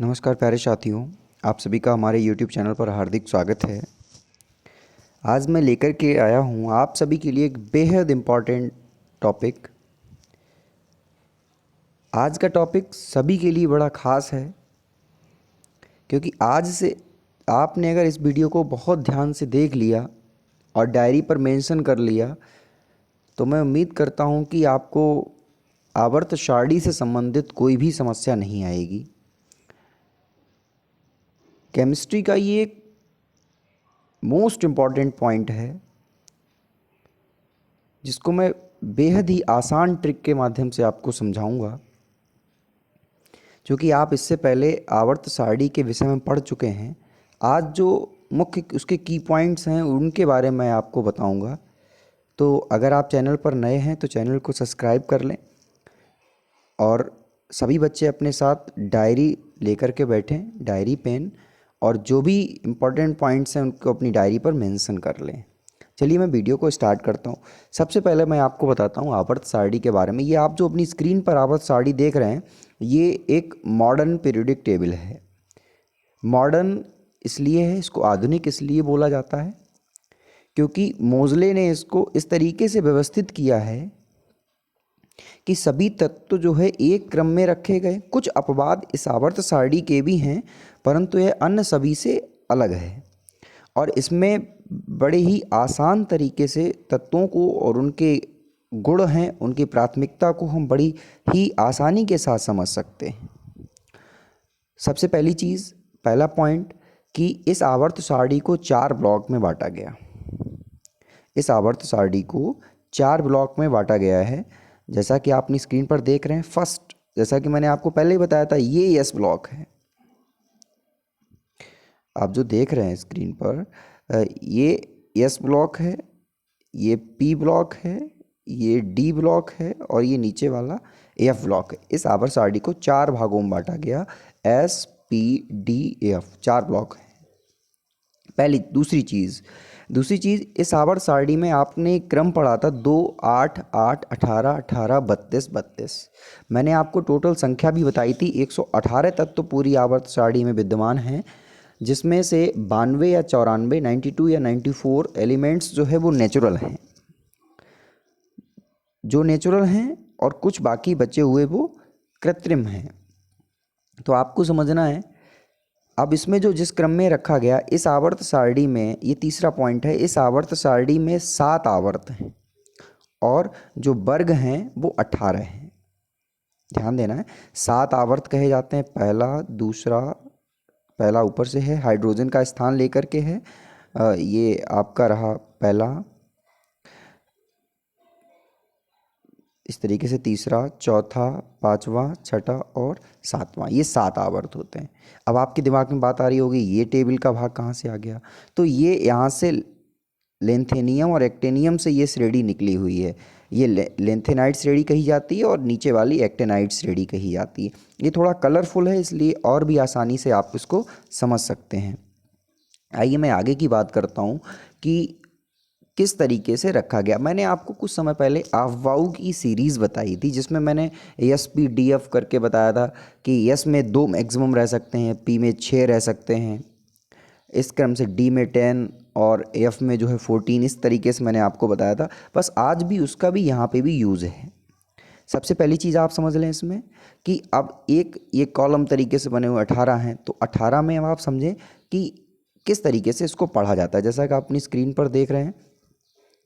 नमस्कार प्यारे साथियों, आप सभी का हमारे YouTube चैनल पर हार्दिक स्वागत है। आज मैं लेकर के आया हूँ आप सभी के लिए एक बेहद इम्पॉर्टेंट टॉपिक। आज का टॉपिक सभी के लिए बड़ा ख़ास है, क्योंकि आज से आपने अगर इस वीडियो को बहुत ध्यान से देख लिया और डायरी पर मेंशन कर लिया तो मैं उम्मीद करता हूँ कि आपको आवर्त सारणी से संबंधित कोई भी समस्या नहीं आएगी। केमिस्ट्री का ये एक मोस्ट इम्पॉर्टेंट पॉइंट है जिसको मैं बेहद ही आसान ट्रिक के माध्यम से आपको समझाऊंगा, क्योंकि आप इससे पहले आवर्त सारणी के विषय में पढ़ चुके हैं। आज जो मुख्य उसके की पॉइंट्स हैं उनके बारे में आपको बताऊंगा। तो अगर आप चैनल पर नए हैं तो चैनल को सब्सक्राइब कर लें और सभी बच्चे अपने साथ डायरी लेकर के बैठें, डायरी पेन, और जो भी इम्पोर्टेंट पॉइंट्स हैं उनको अपनी डायरी पर मेंशन कर लें। चलिए मैं वीडियो को स्टार्ट करता हूँ। सबसे पहले मैं आपको बताता हूँ आवर्त सारणी के बारे में। ये आप जो अपनी स्क्रीन पर आवर्त सारणी देख रहे हैं, ये एक मॉडर्न पीरियोडिक टेबल है। मॉडर्न इसलिए है, इसको आधुनिक इसलिए बोला जाता है क्योंकि मोज़ले ने इसको इस तरीके से व्यवस्थित किया है कि सभी तत्व जो है एक क्रम में रखे गए। कुछ अपवाद इस आवर्त सारणी के भी हैं, परंतु यह अन्य सभी से अलग है और इसमें बड़े ही आसान तरीके से तत्वों को और उनके गुण हैं, उनकी प्राथमिकता को हम बड़ी ही आसानी के साथ समझ सकते हैं। सबसे पहली चीज़, पहला पॉइंट, कि इस आवर्त सारणी को 4 ब्लॉक में बांटा गया। इस आवर्त सारणी को 4 ब्लॉक में बांटा गया है, जैसा कि आप अपनी स्क्रीन पर देख रहे हैं। फर्स्ट, जैसा कि मैंने आपको पहले ही बताया था, ये एस ब्लॉक है। आप जो देख रहे हैं स्क्रीन पर, ये एस ब्लॉक है, ये पी ब्लॉक है, ये डी ब्लॉक है और ये नीचे वाला एफ ब्लॉक है। इस आवर्त सारणी को 4 भागों में बांटा गया। S, P, D, F, 4 block हैं। पहली दूसरी चीज़, इस आवर्त सारणी में आपने क्रम पढ़ा था 2, 8, 8, 18, 18, 32, 32। मैंने आपको टोटल संख्या भी बताई थी। 118 तत्व पूरी आवर्त सारणी में विद्यमान हैं, जिसमें से 92 या 94, 92 या 94 एलिमेंट्स जो है वो नेचुरल हैं, और कुछ बाकी बचे हुए वो कृत्रिम हैं। तो आपको समझना है। अब इसमें जो जिस क्रम में रखा गया, इस आवर्त सारणी में, ये तीसरा पॉइंट है, इस आवर्त सारणी में 7 आवर्त हैं और जो वर्ग हैं वो 18 हैं। ध्यान देना है, 7 आवर्त कहे जाते हैं। पहला, दूसरा, पहला ऊपर से है, हाइड्रोजन का स्थान लेकर के है, ये आपका रहा पहला, इस तरीके से तीसरा, चौथा, पांचवा, छठा और सातवां, ये 7 आवर्त होते हैं। अब आपके दिमाग में बात आ रही होगी, ये टेबल का भाग कहाँ से आ गया? तो ये यहाँ से लेंथेनियम और एक्टेनियम से ये श्रेणी निकली हुई है। ये लेंथेनाइट श्रेणी कही जाती है और नीचे वाली एक्टेनाइट श्रेणी कही जाती है। ये थोड़ा कलरफुल है, इसलिए और भी आसानी से आप इसको समझ सकते हैं। आइए मैं आगे की बात करता हूँ कि किस तरीके से रखा गया। मैंने आपको कुछ समय पहले अफवाऊ की सीरीज़ बताई थी, जिसमें मैंने एस, पी, डी, एफ करके बताया था कि एस में 2 मैक्सिमम रह सकते हैं, पी में 6 रह सकते हैं, इस क्रम से डी में 10 और एफ में जो है 14। इस तरीके से मैंने आपको बताया था। बस आज भी उसका भी यहाँ पे भी यूज़ है। सबसे पहली चीज़ आप समझ लें इसमें कि अब ये कॉलम तरीके से बने हुए 18 हैं, तो 18 में अब आप समझें कि किस तरीके से इसको पढ़ा जाता है। जैसा कि आप अपनी स्क्रीन पर देख रहे हैं,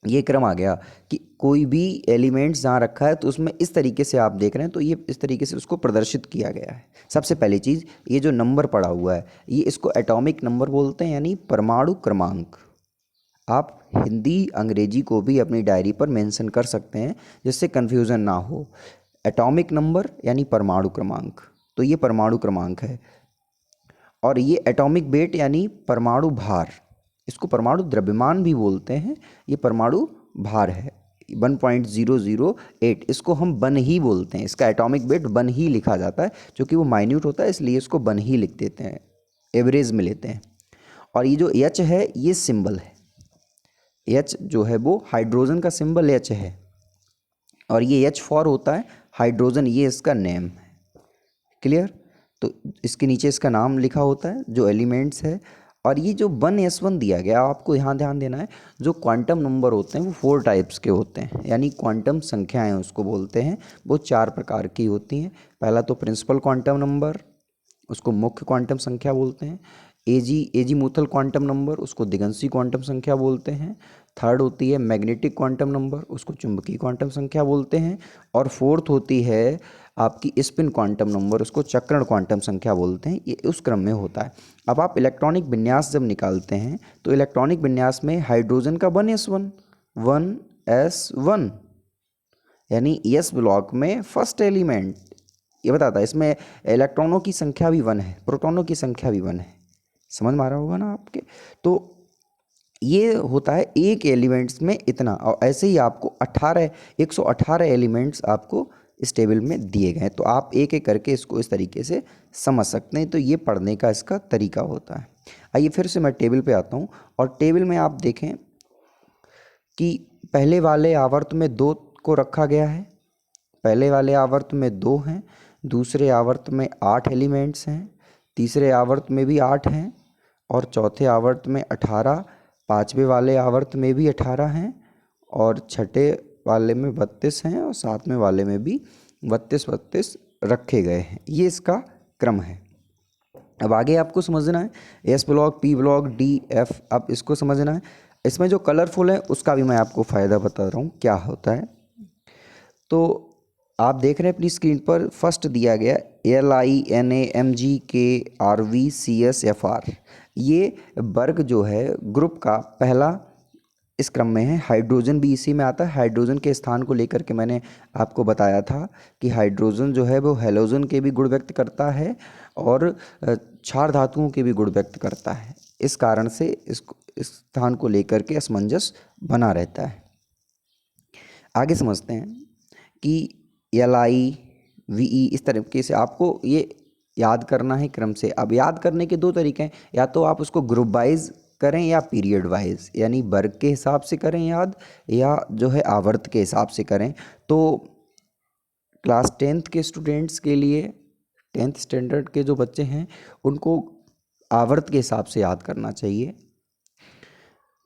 ये क्रम आ गया कि कोई भी एलिमेंट्स जहाँ रखा है तो उसमें इस तरीके से आप देख रहे हैं, तो ये इस तरीके से उसको प्रदर्शित किया गया है। सबसे पहली चीज़, ये जो नंबर पड़ा हुआ है, ये इसको एटॉमिक नंबर बोलते हैं, यानी परमाणु क्रमांक। आप हिंदी अंग्रेजी को भी अपनी डायरी पर मेंशन कर सकते हैं, जिससे कन्फ्यूज़न ना हो। एटॉमिक नंबर यानी परमाणु क्रमांक, तो ये परमाणु क्रमांक है। और ये एटॉमिक वेट यानी परमाणु भार, इसको परमाणु द्रव्यमान भी बोलते हैं। ये परमाणु भार है 1.008, इसको हम वन ही बोलते हैं। इसका एटॉमिक वेट वन ही लिखा जाता है, क्योंकि वो माइन्यूट होता है, इसलिए इसको वन ही लिख देते हैं, एवरेज में लेते हैं। और ये जो एच है, ये सिंबल है। एच जो है वो हाइड्रोजन का सिंबल एच है, और ये H फॉर होता है हाइड्रोजन, ये इसका नेम है। क्लियर? तो इसके नीचे इसका नाम लिखा होता है जो एलिमेंट्स है। और ये जो 1s1 दिया गया, आपको यहाँ ध्यान देना है, जो क्वांटम नंबर होते हैं वो 4 टाइप्स के होते हैं, यानी क्वांटम संख्याएं उसको बोलते हैं। वो 4 प्रकार की होती हैं। पहला तो प्रिंसिपल क्वांटम नंबर, उसको मुख्य क्वांटम संख्या बोलते हैं। एजीमुथल क्वांटम नंबर, उसको दिगंशी क्वांटम संख्या बोलते हैं। थर्ड होती है मैग्नेटिक क्वांटम नंबर, उसको चुंबकीय क्वांटम संख्या बोलते हैं। और फोर्थ होती है आपकी स्पिन क्वांटम नंबर, उसको चक्रण क्वांटम संख्या बोलते हैं। ये उस क्रम में होता है। अब आप इलेक्ट्रॉनिक विन्यास जब निकालते हैं तो इलेक्ट्रॉनिक विन्यास में हाइड्रोजन का 1s1 यानी एस ब्लॉक में फर्स्ट एलिमेंट ये बताता है। इसमें इलेक्ट्रॉनों की संख्या भी 1 है, प्रोटॉनों की संख्या भी 1 है। समझ में आ रहा होगा ना आपके। तो ये होता है एक एलिमेंट्स में इतना, और ऐसे ही आपको 118 एलिमेंट्स आपको इस टेबल में दिए गए हैं। तो आप एक एक करके इसको इस तरीके से समझ सकते हैं। तो ये पढ़ने का इसका तरीका होता है। आइए फिर से मैं टेबल पे आता हूँ, और टेबल में आप देखें कि पहले वाले आवर्त में 2 को रखा गया है, पहले वाले आवर्त में 2 हैं, दूसरे आवर्त में 8 एलिमेंट्स हैं, तीसरे आवर्त में भी 8 हैं, और चौथे आवर्त में 18, पाँचवें वाले आवर्त में भी 18 हैं, और छठे वाले में 32 हैं, और सातवें वाले में भी 32 रखे गए हैं। ये इसका क्रम है। अब आगे आपको समझना है S block, P block, D, F. अब इसको समझना है। इसमें जो कलरफुल है उसका भी मैं आपको फ़ायदा बता रहा हूँ क्या होता है। तो आप देख रहे हैं अपनी स्क्रीन पर फर्स्ट दिया गया LINAMGKRVCSFR। ये वर्ग जो है ग्रुप का पहला इस क्रम में है। हाइड्रोजन भी इसी में आता है। हाइड्रोजन के स्थान को लेकर के मैंने आपको बताया था कि हाइड्रोजन जो है वो हैलोजन के भी गुण व्यक्त करता है और क्षार धातुओं के भी गुण व्यक्त करता है। इस कारण से इस स्थान को लेकर के असमंजस बना रहता है। आगे समझते हैं कि LIVE इस तरीके से आपको ये याद करना है क्रम से। अब याद करने के 2 तरीके हैं, या तो आप उसको ग्रुप वाइज करें या पीरियड वाइज, यानी वर्ग के हिसाब से करें याद, या जो है आवर्त के हिसाब से करें। तो क्लास 10th के स्टूडेंट्स के लिए, 10th स्टैंडर्ड के जो बच्चे हैं उनको आवर्त के हिसाब से याद करना चाहिए।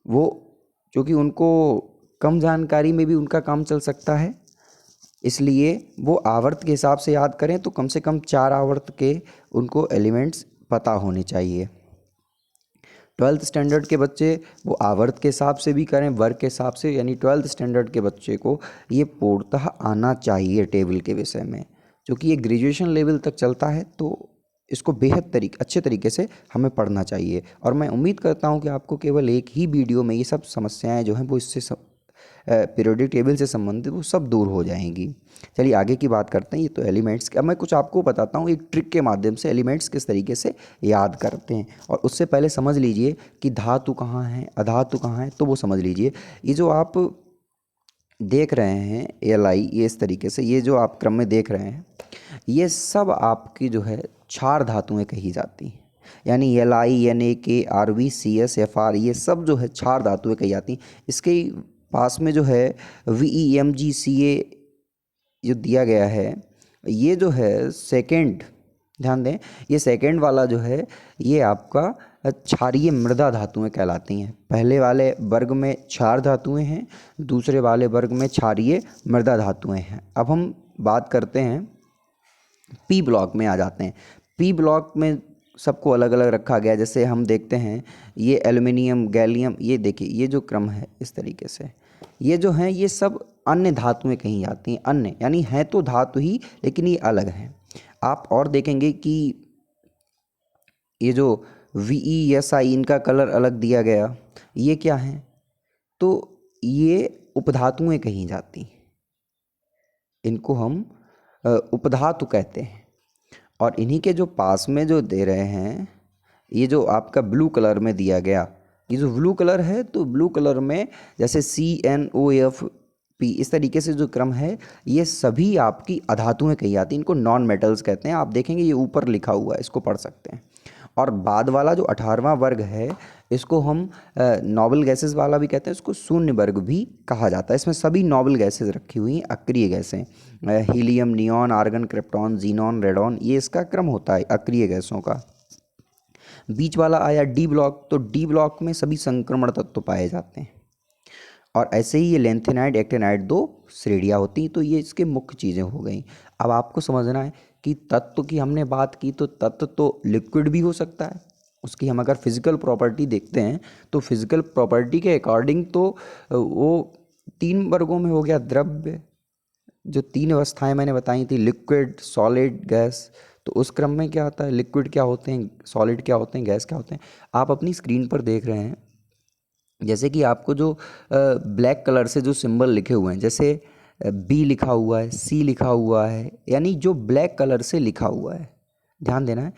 वो क्योंकि उनको कम जानकारी में भी उनका काम चल सकता है, इसलिए वो आवर्त के हिसाब से याद करें। तो कम से कम 4 आवर्त के उनको एलिमेंट्स पता होने चाहिए। 12th स्टैंडर्ड के बच्चे वो आवर्त के हिसाब से भी करें, वर्ग के हिसाब से, यानी 12th स्टैंडर्ड के बच्चे को ये पूर्णतः आना चाहिए टेबल के विषय में। क्योंकि ये ग्रेजुएशन लेवल तक चलता है तो इसको बेहद अच्छे तरीके से हमें पढ़ना चाहिए। और मैं उम्मीद करता हूँ कि आपको केवल एक ही वीडियो में ये सब समस्याएं जो हैं वो इससे पीरियोडिक टेबल से संबंधित वो सब दूर हो जाएंगी। चलिए आगे की बात करते हैं। ये तो एलिमेंट्स, अब मैं कुछ आपको बताता हूँ एक ट्रिक के माध्यम से एलिमेंट्स किस तरीके से याद करते हैं। और उससे पहले समझ लीजिए कि धातु कहाँ है, अधातु कहाँ है, तो वो समझ लीजिए। ये जो आप देख रहे हैं LI, ये इस तरीके से ये जो आप क्रम में देख रहे हैं, ये सब आपकी जो है क्षार धातुएँ कही जाती हैं। यानी LINAKRVCSFR ये सब जो है क्षार धातुएँ कही जाती हैं। इसके पास में जो है VEMGCA जो दिया गया है, ये जो है सेकंड, ध्यान दें, ये सेकंड वाला जो है ये आपका क्षारीय मृदा धातुएं कहलाती हैं। पहले वाले वर्ग में क्षार धातुएं हैं, दूसरे वाले वर्ग में क्षारीय मृदा धातुएं हैं। अब हम बात करते हैं पी ब्लॉक में आ जाते हैं। पी ब्लॉक में सबको अलग अलग रखा गया। जैसे हम देखते हैं ये एल्युमिनियम, गैलियम, ये देखिए ये जो क्रम है इस तरीके से, ये जो हैं ये सब अन्य धातुएं कहीं जाती हैं। अन्य यानी हैं तो धातु ही, लेकिन ये अलग हैं। आप और देखेंगे कि ये जो VESI इनका कलर अलग दिया गया, ये क्या है, तो ये उपधातुएं कहीं जाती हैं, इनको हम उपधातु कहते हैं। और इन्हीं के जो पास में जो दे रहे हैं, ये जो आपका ब्लू कलर में दिया गया, ये जो ब्लू कलर है, तो ब्लू कलर में जैसे CNOFP इस तरीके से जो क्रम है, ये सभी आपकी अधातुएं कही जाती हैं। इनको नॉन मेटल्स कहते हैं। आप देखेंगे ये ऊपर लिखा हुआ है, इसको पढ़ सकते हैं। और बाद वाला जो 18वां वर्ग है इसको हम नोबल गैसेस वाला भी कहते हैं, इसको शून्य वर्ग भी कहा जाता है। इसमें सभी नोबल गैसेस रखी हुई हैं, अक्रिय गैसें, helium, neon, argon, krypton, xenon, radon, ये इसका क्रम होता है अक्रिय गैसों का। बीच वाला आया डी ब्लॉक, तो डी ब्लॉक में सभी संक्रमण तत्व पाए जाते हैं। और ऐसे ही ये लेंथेनाइड एक्टिनाइड दो श्रेणियाँ होती हैं। तो ये इसके मुख्य चीज़ें हो गई। अब आपको समझना है कि तत्व की हमने बात की, तो तत्व तो लिक्विड भी हो सकता है। उसकी हम अगर फिजिकल प्रॉपर्टी देखते हैं तो फिजिकल प्रॉपर्टी के अकॉर्डिंग तो वो 3 वर्गों में हो गया। द्रव्य, जो 3 अवस्थाएं मैंने बताई थी, लिक्विड, सॉलिड, गैस, तो उस क्रम में क्या आता है, लिक्विड क्या होते हैं, सॉलिड क्या होते हैं, गैस क्या होते हैं। आप अपनी स्क्रीन पर देख रहे हैं, जैसे कि आपको जो ब्लैक कलर से जो सिंबल लिखे हुए हैं, जैसे बी लिखा हुआ है, सी लिखा हुआ है, यानी जो ब्लैक कलर से लिखा हुआ है, ध्यान देना है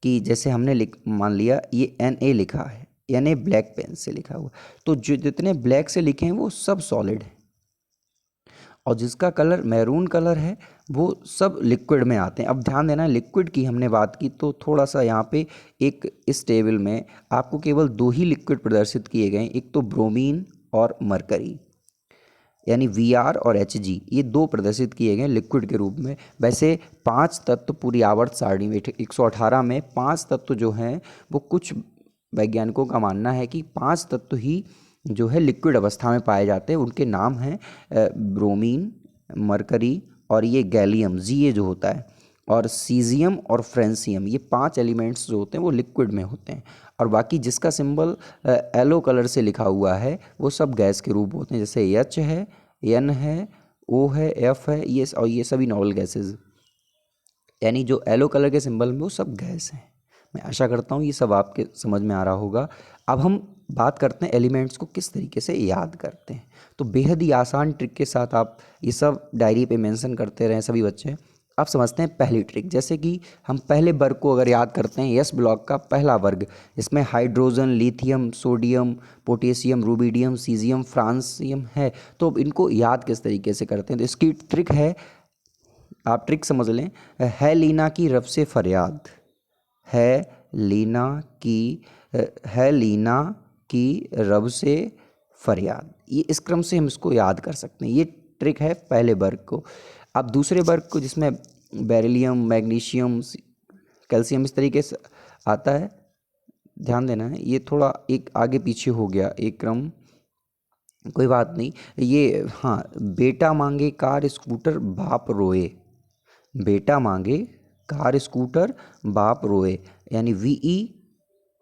कि जैसे हमने मान लिया ये Na लिखा है, यानी ब्लैक पेन से लिखा हुआ, तो जो जितने ब्लैक से लिखे हैं वो सब सॉलिड है, और जिसका कलर मैरून कलर है वो सब लिक्विड में आते हैं। अब ध्यान देना, लिक्विड की हमने बात की तो थोड़ा सा यहाँ पे एक इस टेबल में आपको केवल 2 ही लिक्विड प्रदर्शित किए गए हैं, एक तो ब्रोमीन और मरकरी, यानी Vr और Hg, ये 2 प्रदर्शित किए गए लिक्विड के रूप में। वैसे 5 तत्व पूरी आवर्त सारणी में 118 में 5 तत्व जो हैं वो कुछ वैज्ञानिकों का मानना है कि 5 तत्व ही जो है लिक्विड अवस्था में पाए जाते हैं। उनके नाम हैं ब्रोमीन, मरकरी और ये गैलियम ये जो होता है, और सीजियम और फ्रेंसियम, ये 5 एलिमेंट्स जो होते हैं वो लिक्विड में होते हैं। और बाकी जिसका सिंबल येलो कलर से लिखा हुआ है वो सब गैस के रूप होते हैं, जैसे H है, N है, O है, F है, ये और ये सभी नॉवल गैसेज, यानी जो येलो कलर के सिंबल में वो सब गैस हैं। मैं आशा करता हूँ ये सब आपके समझ में आ रहा होगा। अब हम बात करते हैं एलिमेंट्स को किस तरीके से याद करते हैं। तो बेहद ही आसान ट्रिक के साथ आप ये सब डायरी पे मेंशन करते रहें सभी बच्चे। आप समझते हैं पहली ट्रिक, जैसे कि हम पहले वर्ग को अगर याद करते हैं, एस ब्लॉक का पहला वर्ग, इसमें hydrogen, lithium, sodium, potassium, rubidium, caesium, francium है। तो अब इनको याद किस तरीके से करते हैं, तो इसकी ट्रिक है, आप ट्रिक समझ लें। है लीना की रब से फरियाद, है लीना की है लीना की रब से फरियाद, ये इस क्रम से हम इसको याद कर सकते हैं। ये ट्रिक है पहले वर्ग को। अब दूसरे वर्ग को, जिसमें बेरिलियम, मैग्नीशियम, कैल्शियम इस तरीके से आता है, ध्यान देना है, ये थोड़ा एक आगे पीछे हो गया एक क्रम, कोई बात नहीं। ये हाँ, बेटा मांगे कार स्कूटर बाप रोए, बेटा मांगे कार स्कूटर बाप रोए, यानी VE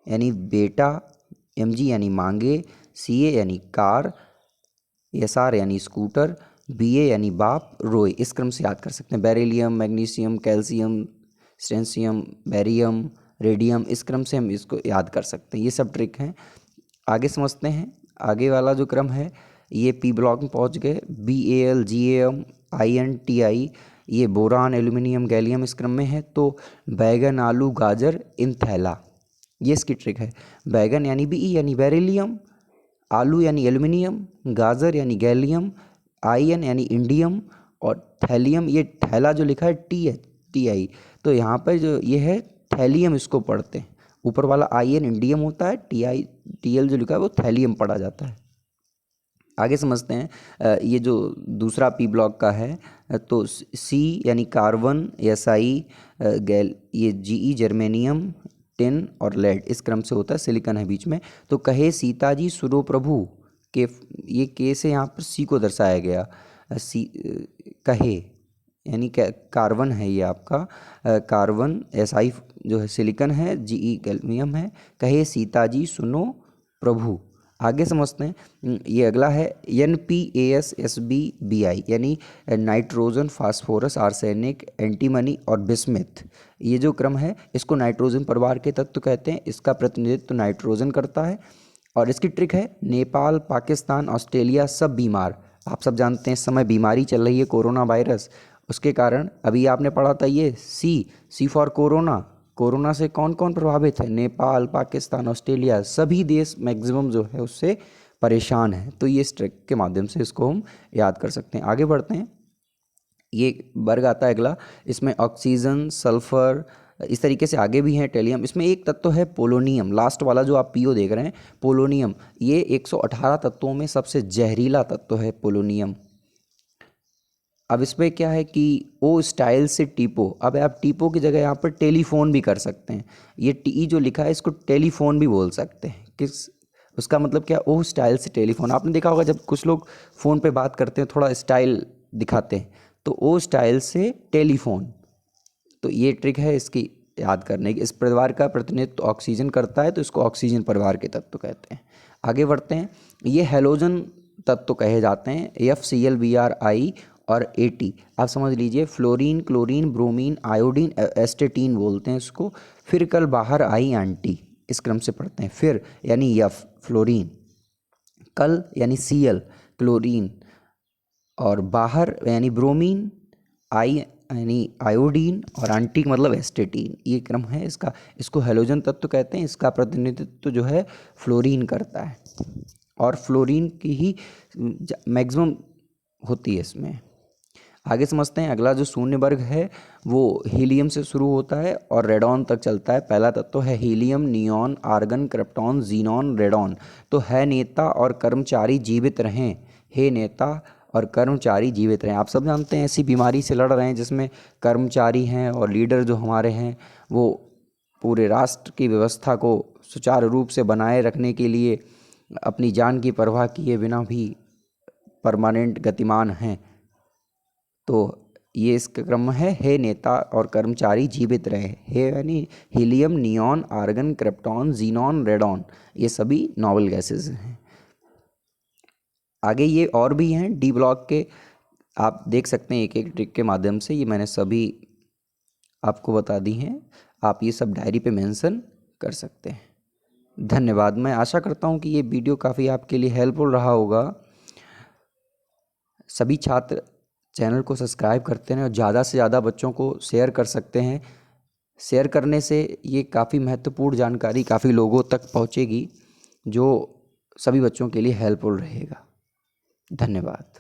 यानी बेटा, MG यानी मांगे, CA यानी कार, SR यानी स्कूटर, BA यानी बाप, रोए, इस क्रम से याद कर सकते हैं। Beryllium, magnesium, calcium, strontium, barium, radium, इस क्रम से हम इसको याद कर सकते हैं। ये सब ट्रिक हैं। आगे समझते हैं। आगे वाला जो क्रम है, ये P ब्लॉक में पहुंच गए। BAl, GAm, IN, TI, ये बोरान, एल्यूमिनियम, गैलियम इस क्रम में है। तो बैगन, आलू, गाजर इन थैला, ये इसकी ट्रिक है। बैगन यानी BE यानी बेरिलियम, आलू यानी एल्यूमिनियम, गाजर यानी गैलियम, IN यानी इंडियम, और थैलियम, ये थैला जो लिखा है TI, तो यहाँ पर जो ये है थैलियम, इसको पढ़ते हैं। ऊपर वाला IN इंडियम होता है, TL जो लिखा है वो थैलियम पढ़ा जाता है। आगे समझते हैं। ये जो दूसरा P ब्लॉक का है, तो C यानी कार्बन, SI, ये GE जर्मेनियम, टिन और लेड इस क्रम से होता है, सिलिकॉन है बीच में। तो कहे सीता जी सुनो प्रभु के, ये के से यहाँ पर C को दर्शाया गया। कहे यानी कार्बन है ये आपका, कार्बन, SI जो है सिलिकॉन है, GE गैलियम है। कहे सीता जी सुनो प्रभु। आगे समझते हैं। ये अगला है NPASSBBI, यानी नाइट्रोजन, फास्फोरस, आर्सेनिक, एंटीमनी और बिस्मिथ। ये जो क्रम है इसको नाइट्रोजन परिवार के तत्व कहते हैं। इसका प्रतिनिधित्व नाइट्रोजन करता है। और इसकी ट्रिक है, नेपाल, पाकिस्तान, ऑस्ट्रेलिया सब बीमार। आप सब जानते हैं इस समय बीमारी चल रही है कोरोना वायरस, उसके कारण अभी आपने पढ़ा था ये सी फॉर कोरोना। कोरोना से कौन कौन प्रभावित है, नेपाल, पाकिस्तान, ऑस्ट्रेलिया, सभी देश मैक्सिमम जो है उससे परेशान है। तो ये इस ट्रिक के माध्यम से इसको हम याद कर सकते हैं। आगे बढ़ते हैं। ये वर्ग आता है अगला, इसमें ऑक्सीजन, सल्फर, इस तरीके से आगे भी हैं टेलियम। इसमें एक तत्व है पोलोनियम, लास्ट वाला जो आप पीओ देख रहे हैं पोलोनियम, ये 118 तत्वों में सबसे जहरीला तत्व है पोलोनियम। अब इसमें क्या है कि ओ स्टाइल से टीपो, अब आप टीपो की जगह यहाँ पर टेलीफोन भी कर सकते हैं। ये टी जो लिखा है इसको टेलीफोन भी बोल सकते हैं। किस उसका मतलब क्या, ओ स्टाइल से टेलीफोन। आपने देखा होगा जब कुछ लोग फ़ोन पे बात करते हैं थोड़ा स्टाइल दिखाते हैं, तो ओ स्टाइल से टेलीफोन। तो ये ट्रिक है इसकी याद करने की। इस परिवार का प्रतिनिधित्व ऑक्सीजन करता है, तो इसको ऑक्सीजन परिवार के तत्व कहते हैं। आगे बढ़ते हैं। ये हैलोजन तत्व कहे जाते हैं, FCl, Br, I और AT। आप समझ लीजिए, फ्लोरीन, क्लोरीन, ब्रोमीन, आयोडीन, एस्टेटीन बोलते हैं इसको। फिर कल बाहर आई एंटी, इस क्रम से पढ़ते हैं। फिर यानी F फ्लोरीन, कल यानी Cl क्लोरीन, और बाहर यानी ब्रोमीन, आई यानी आयोडीन, और एंटी मतलब एस्टेटीन। ये क्रम है इसका। इसको हैलोजन तत्व कहते हैं। इसका प्रतिनिधित्व जो है फ्लोरीन करता है, और फ्लोरीन की ही मैक्सिमम होती है इसमें। आगे समझते हैं। अगला जो शून्य वर्ग है वो हीलियम से शुरू होता है और रेडॉन तक चलता है। पहला तत्व है helium, neon, argon, krypton, xenon, radon. तो है नेता और कर्मचारी जीवित रहें, हे नेता और कर्मचारी जीवित रहें। आप सब जानते हैं ऐसी बीमारी से लड़ रहे हैं जिसमें कर्मचारी हैं और लीडर जो हमारे हैं वो पूरे राष्ट्र की व्यवस्था को सुचारू रूप से बनाए रखने के लिए अपनी जान की परवाह किए बिना भी परमानेंट गतिमान हैं। तो ये इसका क्रम है, हे नेता और कर्मचारी जीवित रहे। हे यानी helium, neon, argon, krypton, xenon, radon, ये सभी नोबल गैसेस हैं। आगे ये और भी हैं डी ब्लॉक के, आप देख सकते हैं एक एक ट्रिक के माध्यम से। ये मैंने सभी आपको बता दी हैं, आप ये सब डायरी पे मेंशन कर सकते हैं। धन्यवाद। मैं आशा करता हूँ कि ये वीडियो काफ़ी आपके लिए हेल्पफुल रहा होगा। सभी छात्र चैनल को सब्सक्राइब करते हैं और ज़्यादा से ज़्यादा बच्चों को शेयर कर सकते हैं। शेयर करने से ये काफ़ी महत्वपूर्ण जानकारी काफ़ी लोगों तक पहुँचेगी, जो सभी बच्चों के लिए हेल्पफुल रहेगा। धन्यवाद।